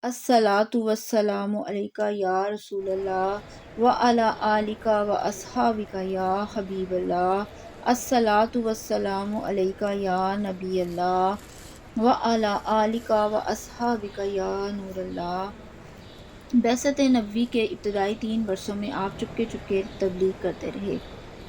الصلاۃ والسلام علیکہ یا رسول اللہ وعلی آلکہ و اصحابکہ یا حبیب اللہ۔ الصلاۃ والسلام علیکہ یا نبی اللہ وعلی آلکہ و اصحابکہ یا نور اللہ۔ بعثت نبوی کے ابتدائی 3 برسوں میں آپ چپکے چپکے تبلیغ کرتے رہے۔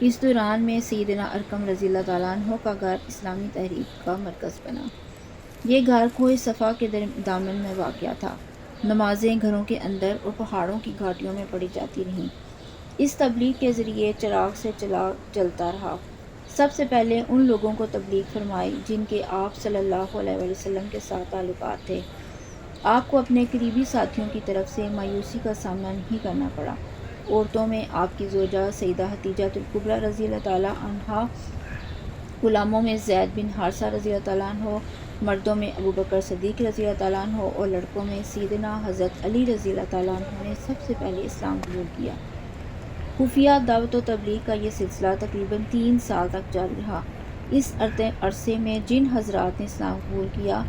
اس دوران میں سیدنا ارقم رضی اللہ تعالیٰ عنہ کا گھر اسلامی تحریک کا مرکز بنا۔ یہ گھر کوہ صفا کے دامن میں واقع تھا۔ نمازیں گھروں کے اندر اور پہاڑوں کی گھاٹیوں میں پڑھی جاتی رہیں۔ اس تبلیغ کے ذریعے چراغ سے چراغ جلتا رہا۔ سب سے پہلے ان لوگوں کو تبلیغ فرمائی جن کے آپ صلی اللہ علیہ وسلم کے ساتھ تعلقات تھے۔ آپ کو اپنے قریبی ساتھیوں کی طرف سے مایوسی کا سامنا نہیں کرنا پڑا۔ عورتوں میں آپ کی زوجہ سیدہ خدیجہ الکبریٰ رضی اللہ تعالیٰ عنہا، غلاموں میں زید بن حارثہ رضی اللہ تعالیٰ عنہ، مردوں میں ابوبکر صدیق رضی اللہ تعالیٰ عنہ اور لڑکوں میں سیدنا حضرت علی رضی اللہ تعالیٰ عنہ نے سب سے پہلے اسلام قبول کیا۔ خفیہ دعوت و تبلیغ کا یہ سلسلہ تقریباً 3 سال تک جاری رہا۔ اس عرصے میں جن حضرات نے اسلام قبول کیا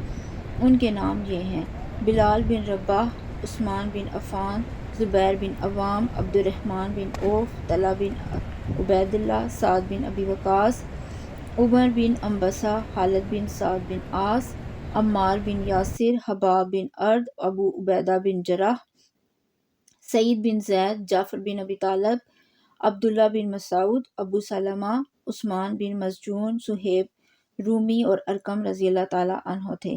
ان کے نام یہ ہیں: بلال بن رباح، عثمان بن عفان، زبیر بن عوام، عبد الرحمن بن عوف، طلحہ بن عبید اللہ، سعد بن ابی وقاص، عمر بن انبسہ، خالد بن سعد بن عاص، عمار بن یاسر، حباب بن ارد، ابو عبیدہ بن جراح، سعید بن زید، جعفر بن ابی طالب، عبداللہ بن مسعود، ابو سلمہ، عثمان بن مظعون، صہیب رومی اور ارقم رضی اللہ تعالیٰ عنہ تھے۔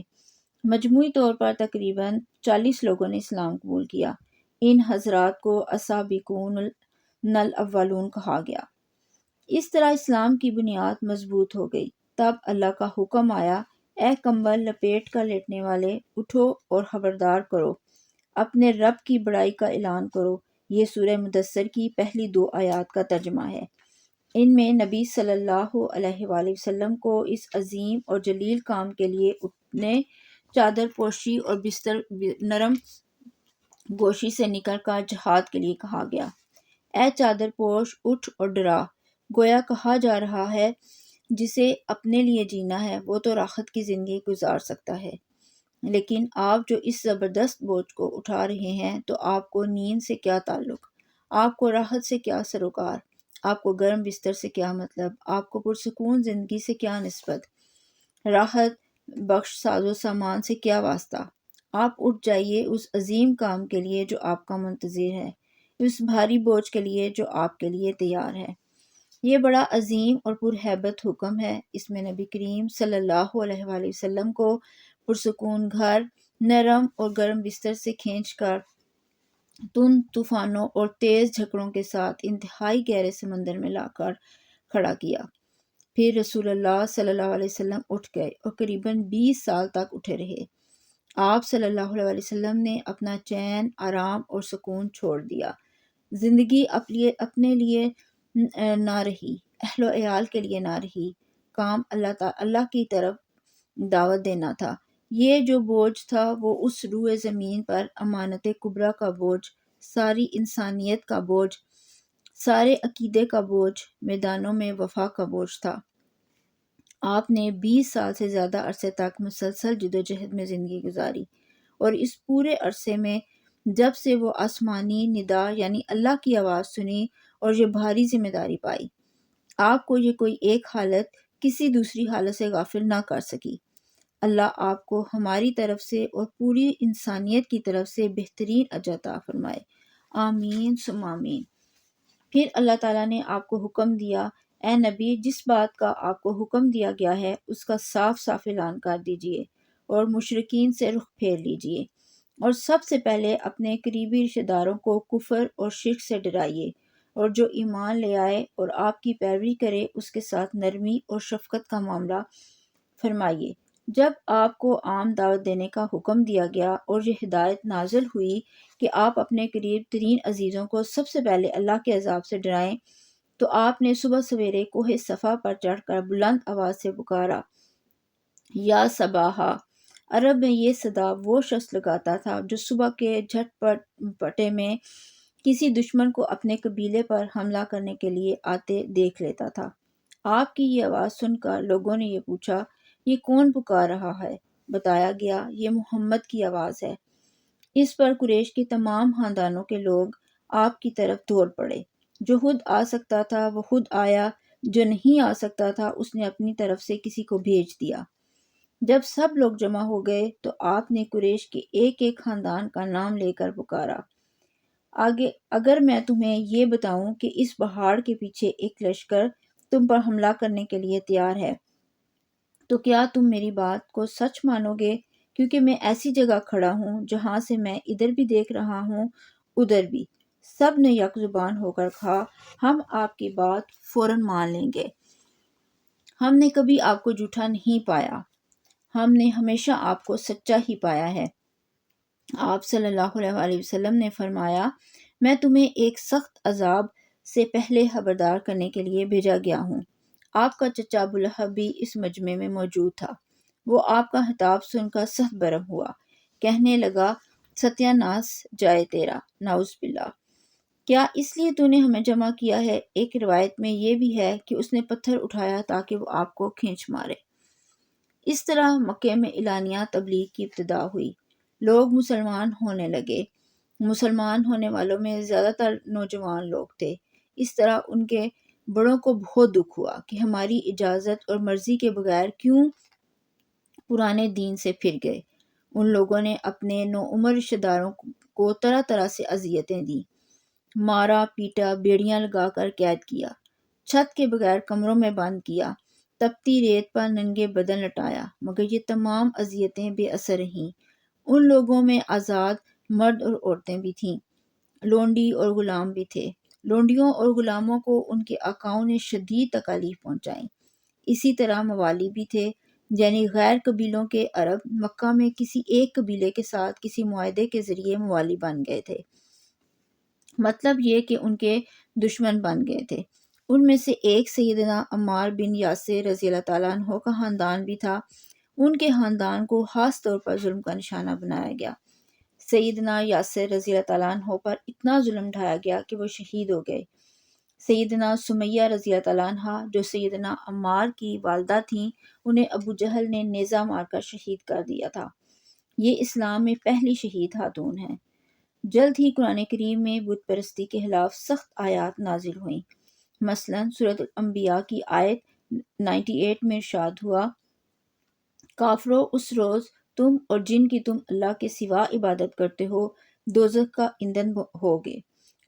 مجموعی طور پر تقریباً 40 لوگوں نے اسلام قبول کیا۔ ان حضرات کو السابقون الاولون کہا گیا۔ اس طرح اسلام کی بنیاد مضبوط ہو گئی۔ تب اللہ کا حکم آیا: اے کمبل لپیٹ کر لیٹنے والے، اٹھو اور خبردار کرو، اپنے رب کی بڑائی کا اعلان کرو۔ یہ سورہ مدثر کی پہلی 2 آیات کا ترجمہ ہے۔ ان میں نبی صلی اللہ علیہ وآلہ وسلم کو اس عظیم اور جلیل کام کے لیے اپنے چادر پوشی اور بستر نرم گوشی سے نکل کر جہاد کے لیے کہا گیا۔ اے چادر پوش، اٹھ اور ڈرا۔ گویا کہا جا رہا ہے جسے اپنے لیے جینا ہے وہ تو راحت کی زندگی گزار سکتا ہے، لیکن آپ جو اس زبردست بوجھ کو اٹھا رہے ہیں تو آپ کو نیند سے کیا تعلق، آپ کو راحت سے کیا سروکار، آپ کو گرم بستر سے کیا مطلب، آپ کو پرسکون زندگی سے کیا نسبت، راحت بخش ساز و سامان سے کیا واسطہ۔ آپ اٹھ جائیے اس عظیم کام کے لیے جو آپ کا منتظر ہے، اس بھاری بوجھ کے لیے جو آپ کے لیے تیار ہے۔ یہ بڑا عظیم اور پرہیبت حکم ہے۔ اس میں نبی کریم صلی اللہ علیہ وآلہ وسلم کو پرسکون گھر، نرم اور گرم بستر سے کھینچ کر تند طوفانوں اور تیز جھکڑوں کے ساتھ انتہائی گہرے سمندر میں لا کر کھڑا کیا۔ پھر رسول اللہ صلی اللہ علیہ وسلم اٹھ گئے اور قریباً 20 سال تک اٹھے رہے۔ آپ صلی اللہ علیہ وسلم نے اپنا چین، آرام اور سکون چھوڑ دیا۔ زندگی اپنے لیے نہ رہی، اہل و عیال کے لیے نہ رہی، کام اللہ کی طرف دعوت دینا تھا۔ یہ جو بوجھ تھا وہ اس روئے زمین پر امانت کبریٰ کا بوجھ، ساری انسانیت کا بوجھ، سارے عقیدے کا بوجھ، میدانوں میں وفا کا بوجھ تھا۔ آپ نے 20 سال سے زیادہ عرصے تک مسلسل جدوجہد میں زندگی گزاری، اور اس پورے عرصے میں جب سے وہ آسمانی ندا یعنی اللہ کی آواز سنی اور یہ بھاری ذمہ داری پائی، آپ کو یہ کوئی ایک حالت کسی دوسری حالت سے غافل نہ کر سکی۔ اللہ آپ کو ہماری طرف سے اور پوری انسانیت کی طرف سے بہترین اجر عطا فرمائے، آمین ثم آمین۔ پھر اللہ تعالیٰ نے آپ کو حکم دیا: اے نبی، جس بات کا آپ کو حکم دیا گیا ہے اس کا صاف صاف اعلان کر دیجئے اور مشرکین سے رخ پھیر لیجئے، اور سب سے پہلے اپنے قریبی رشتہ داروں کو کفر اور شرک سے ڈرائیے، اور جو ایمان لے آئے اور آپ کی پیروی کرے اس کے ساتھ نرمی اور شفقت کا معاملہ فرمائیے۔ جب آپ کو عام دعوت دینے کا حکم دیا گیا اور یہ ہدایت نازل ہوئی کہ آپ اپنے قریب ترین عزیزوں کو سب سے پہلے اللہ کے عذاب سے ڈرائیں، تو آپ نے صبح سویرے کوہ صفا پر چڑھ کر بلند آواز سے پکارا: یا صباحا! عرب میں یہ صدا وہ شخص لگاتا تھا جو صبح کے جھٹ پٹے میں کسی دشمن کو اپنے قبیلے پر حملہ کرنے کے لیے آتے دیکھ لیتا تھا۔ آپ کی یہ آواز سن کر لوگوں نے یہ پوچھا: یہ کون پکار رہا ہے؟ بتایا گیا: یہ محمد کی آواز ہے۔ اس پر قریش کے تمام خاندانوں کے لوگ آپ کی طرف دوڑ پڑے۔ جو خود آ سکتا تھا وہ خود آیا، جو نہیں آ سکتا تھا اس نے اپنی طرف سے کسی کو بھیج دیا۔ جب سب لوگ جمع ہو گئے تو آپ نے قریش کے ایک ایک خاندان کا نام لے کر پکارا، آگے اگر میں تمہیں یہ بتاؤں کہ اس پہاڑ کے پیچھے ایک لشکر تم پر حملہ کرنے کے لیے تیار ہے تو کیا تم میری بات کو سچ مانو گے؟ کیونکہ میں ایسی جگہ کھڑا ہوں جہاں سے میں ادھر بھی دیکھ رہا ہوں ادھر بھی۔ سب نے یک زبان ہو کر کہا، ہم آپ کی بات فوراً مان لیں گے۔ ہم نے کبھی آپ کو جھوٹا نہیں پایا، ہم نے ہمیشہ آپ کو سچا ہی پایا ہے۔ آپ صلی اللہ علیہ وسلم نے فرمایا، میں تمہیں ایک سخت عذاب سے پہلے خبردار کرنے کے لیے بھیجا گیا ہوں۔ آپ کا چچا ابو لہب بھی اس مجمع میں موجود تھا۔ وہ آپ کا خطاب سن کر سخت برہم ہوا، کہنے لگا، ستیہ ناس جائے تیرا، نعوذ باللہ، کیا اس لیے تو نے ہمیں جمع کیا ہے؟ ایک روایت میں یہ بھی ہے کہ اس نے پتھر اٹھایا تاکہ وہ آپ کو کھینچ مارے۔ اس طرح مکے میں اعلانیہ تبلیغ کی ابتدا ہوئی، لوگ مسلمان ہونے لگے۔ مسلمان ہونے والوں میں زیادہ تر نوجوان لوگ تھے۔ اس طرح ان کے بڑوں کو بہت دکھ ہوا کہ ہماری اجازت اور مرضی کے بغیر کیوں پرانے دین سے پھر گئے۔ ان لوگوں نے اپنے نوعمر رشتہ داروں کو طرح طرح سے اذیتیں دیں، مارا پیٹا، بیڑیاں لگا کر قید کیا، چھت کے بغیر کمروں میں بند کیا، تپتی ریت پر ننگے بدن لٹایا، مگر یہ تمام اذیتیں بے اثر رہیں۔ ان لوگوں میں آزاد مرد اور عورتیں بھی تھیں، لونڈی اور غلام بھی تھے۔ لونڈیوں اور غلاموں کو ان کے آقاؤں نے شدید تکالیف پہنچائیں۔ اسی طرح موالی بھی تھے، یعنی غیر قبیلوں کے عرب مکہ میں کسی ایک قبیلے کے ساتھ کسی معاہدے کے ذریعے موالی بن گئے تھے، مطلب یہ کہ ان کے دشمن بن گئے تھے۔ ان میں سے ایک سیدنا عمار بن یاسر رضی اللہ تعالیٰ عنہ کا خاندان بھی تھا۔ ان کے خاندان کو خاص طور پر ظلم کا نشانہ بنایا گیا۔ سیدنا یاسر رضی اللہ تعالیٰ عنہ پر اتنا ظلم ڈھایا گیا کہ وہ شہید ہو گئے۔ سیدنا سمیہ رضی اللہ تعالیٰ عنہ جو سیدنا عمار کی والدہ تھیں، انہیں ابو جہل نے نیزہ مار کر شہید کر دیا تھا۔ یہ اسلام میں پہلی شہید خاتون ہیں۔ جلد ہی قرآن کریم میں بت پرستی کے خلاف سخت آیات نازل ہوئیں۔ مثلا سورۃ الانبیاء کی آیت 98 میں ارشاد ہوا، کافرو اس روز تم اور جن کی تم اللہ کے سوا عبادت کرتے ہو دوزخ کا ایندھن ہوگے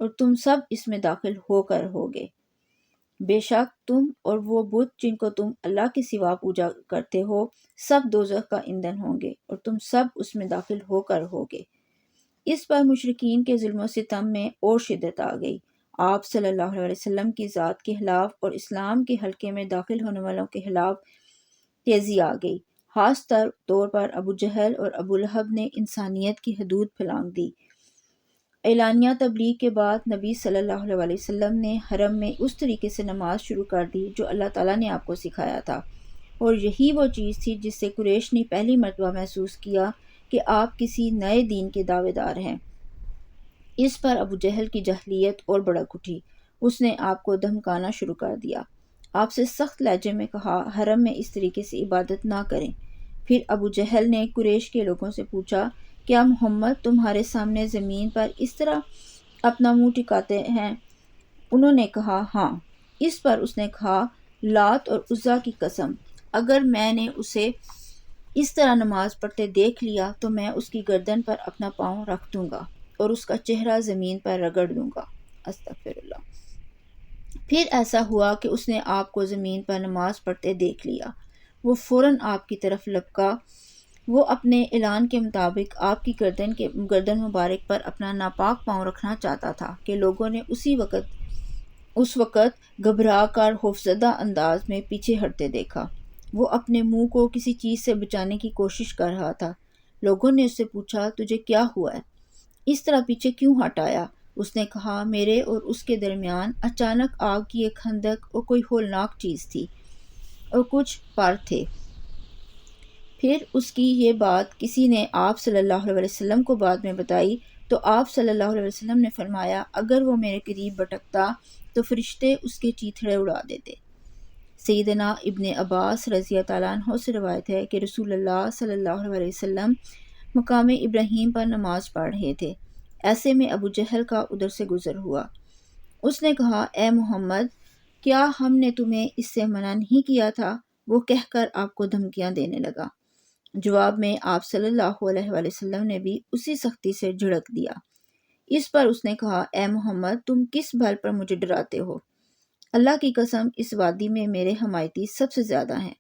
اور تم سب اس میں داخل ہو کر ہوگے۔ بے شک تم اور وہ بت جن کو تم اللہ کے سوا پوجا کرتے ہو سب دوزخ کا ایندھن ہوں گے اور تم سب اس میں داخل ہو کر ہوگے۔ اس پر مشرکین کے ظلم و ستم میں اور شدت آ گئی۔ آپ صلی اللہ علیہ وسلم کی ذات کے خلاف اور اسلام کے حلقے میں داخل ہونے والوں کے خلاف تیزی آ گئی۔ خاص طور پر ابو جہل اور ابو لہب نے انسانیت کی حدود پھلانگ دی۔ اعلانیہ تبلیغ کے بعد نبی صلی اللہ علیہ وسلم نے حرم میں اس طریقے سے نماز شروع کر دی جو اللہ تعالیٰ نے آپ کو سکھایا تھا، اور یہی وہ چیز تھی جس سے قریش نے پہلی مرتبہ محسوس کیا کہ آپ کسی نئے دین کے دعوے دار ہیں۔ اس پر ابو جہل کی جاہلیت اور بھڑک اٹھی، اس نے آپ کو دھمکانا شروع کر دیا، آپ سے سخت لہجے میں کہا، حرم میں اس طریقے سے عبادت نہ کریں۔ پھر ابو جہل نے قریش کے لوگوں سے پوچھا، کیا محمد تمہارے سامنے زمین پر اس طرح اپنا منہ ٹکاتے ہیں؟ انہوں نے کہا، ہاں۔ اس پر اس نے کہا، لات اور عزا کی قسم، اگر میں نے اسے اس طرح نماز پڑھتے دیکھ لیا تو میں اس کی گردن پر اپنا پاؤں رکھ دوں گا اور اس کا چہرہ زمین پر رگڑ دوں گا۔ استغفر اللہ۔ پھر ایسا ہوا کہ اس نے آپ کو زمین پر نماز پڑھتے دیکھ لیا، وہ فوراً آپ کی طرف لپکا، وہ اپنے اعلان کے مطابق آپ کی گردن مبارک پر اپنا ناپاک پاؤں رکھنا چاہتا تھا کہ لوگوں نے اس وقت گھبرا کر خوفزدہ انداز میں پیچھے ہٹتے دیکھا۔ وہ اپنے منہ کو کسی چیز سے بچانے کی کوشش کر رہا تھا۔ لوگوں نے اس سے پوچھا، تجھے کیا ہوا ہے؟ اس طرح پیچھے کیوں ہٹ آیا؟ اس نے کہا، میرے اور اس کے درمیان اچانک آگ کی ایک خندق اور کوئی ہولناک چیز تھی اور کچھ پر تھے۔ پھر اس کی یہ بات کسی نے آپ صلی اللہ علیہ وسلم کو بعد میں بتائی تو آپ صلی اللہ علیہ وسلم نے فرمایا، اگر وہ میرے قریب بھٹکتا تو فرشتے اس کے چیتھڑے اڑا دیتے۔ سیدنا ابن عباس رضی اللہ تعالیٰ عنہ سے روایت ہے کہ رسول اللہ صلی اللہ علیہ وسلم مقام ابراہیم پر نماز پڑھ رہے تھے۔ ایسے میں ابو جہل کا ادھر سے گزر ہوا۔ اس نے کہا، اے محمد، کیا ہم نے تمہیں اس سے منع نہیں کیا تھا؟ وہ کہہ کر آپ کو دھمکیاں دینے لگا۔ جواب میں آپ صلی اللہ علیہ وآلہ وسلم نے بھی اسی سختی سے جھڑک دیا۔ اس پر اس نے کہا، اے محمد، تم کس بل پر مجھے ڈراتے ہو؟ اللہ کی قسم، اس وادی میں میرے حمایتی سب سے زیادہ ہیں۔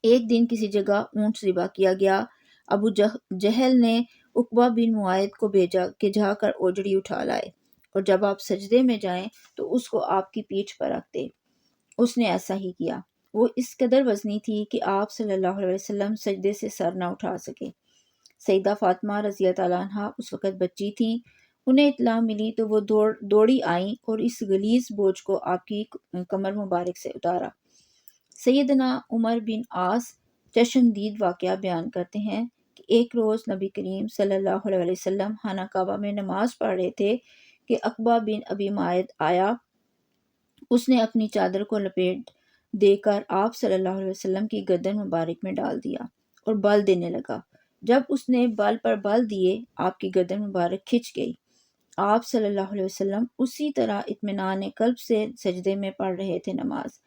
ایک دن کسی جگہ اونٹ ذبح کیا گیا۔ ابو جہل نے عقبہ بن معاذ کو بھیجا کہ جا کر اوجڑی اٹھا لائے، اور جب آپ سجدے میں جائیں تو اس کو آپ کی پیٹھ پر رکھ دے۔ اس نے ایسا ہی کیا۔ وہ اس قدر وزنی تھی کہ آپ صلی اللہ علیہ وسلم سجدے سے سر نہ اٹھا سکے۔ سیدہ فاطمہ رضی اللہ تعالیٰ عنہا اس وقت بچی تھیں۔ انہیں اطلاع ملی تو وہ دوڑی آئیں اور اس غلیظ بوجھ کو آپ کی کمر مبارک سے اتارا۔ سیدنا عمر بن عاص چشمدید واقعہ بیان کرتے ہیں کہ ایک روز نبی کریم صلی اللہ علیہ وسلم خانہ کعبہ میں نماز پڑھ رہے تھے کہ عقبہ بن ابی معیط آیا۔ اس نے اپنی چادر کو لپیٹ دے کر آپ صلی اللہ علیہ وسلم کی گردن مبارک میں ڈال دیا اور بل دینے لگا۔ جب اس نے بل پر بل دیے، آپ کی گردن مبارک کھنچ گئی۔ آپ صلی اللہ علیہ وسلم اسی طرح اطمینان قلب سے سجدے میں پڑھ رہے تھے نماز۔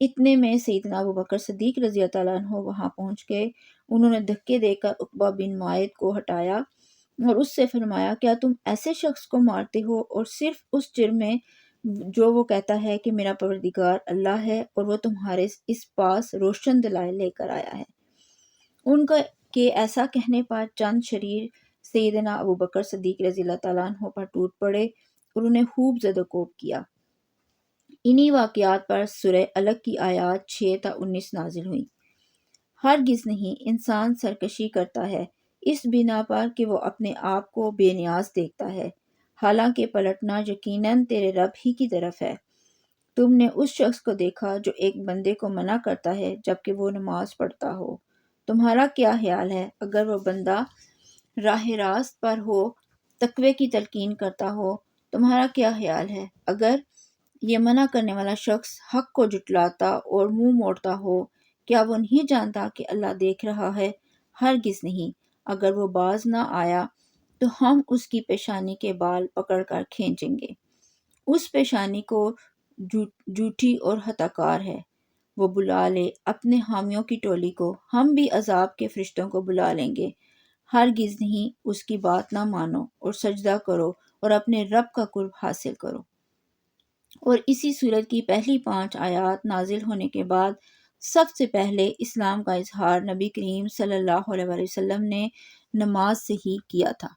اتنے میں سیدنا ابو بکر صدیق رضی اللہ تعالیٰ عنہ وہاں پہنچ گئے۔ انہوں نے دھکے دے کر عقبہ بن معیط کو ہٹایا اور اس سے فرمایا، کیا تم ایسے شخص کو مارتے ہو اور صرف اس جرم میں جو وہ کہتا ہے کہ میرا پروردگار اللہ ہے اور وہ تمہارے اس پاس روشن دلائل لے کر آیا ہے؟ ان کے ایسا کہنے پر چند شریر سیدنا ابو بکر صدیق رضی اللہ تعالیٰ عنہ پر ٹوٹ پڑے اور انہیں خوب زد و کوب کیا۔ انہی واقعات پر سورہ الگ کی آیات 6 تا 19 نازل ہوئیں۔ ہرگز نہیں، انسان سرکشی کرتا ہے اس بنا پر کہ وہ اپنے آپ کو بے نیاز دیکھتا ہے، حالانکہ پلٹنا یقیناً تیرے رب ہی کی طرف ہے۔ تم نے اس شخص کو دیکھا جو ایک بندے کو منع کرتا ہے جبکہ وہ نماز پڑھتا ہو۔ تمہارا کیا خیال ہے اگر وہ بندہ راہ راست پر ہو، تقوی کی تلقین کرتا ہو؟ تمہارا کیا خیال ہے اگر یہ منع کرنے والا شخص حق کو جھٹلاتا اور منہ موڑتا ہو؟ کیا وہ نہیں جانتا کہ اللہ دیکھ رہا ہے؟ ہرگز نہیں، اگر وہ باز نہ آیا تو ہم اس کی پیشانی کے بال پکڑ کر کھینچیں گے۔ اس پیشانی کو جھوٹی اور خطا کار ہے۔ وہ بلا لے اپنے حامیوں کی ٹولی کو، ہم بھی عذاب کے فرشتوں کو بلا لیں گے۔ ہرگز نہیں، اس کی بات نہ مانو اور سجدہ کرو اور اپنے رب کا قرب حاصل کرو۔ اور اسی سورت کی پہلی 5 آیات نازل ہونے کے بعد سب سے پہلے اسلام کا اظہار نبی کریم صلی اللہ علیہ وسلم نے نماز سے ہی کیا تھا۔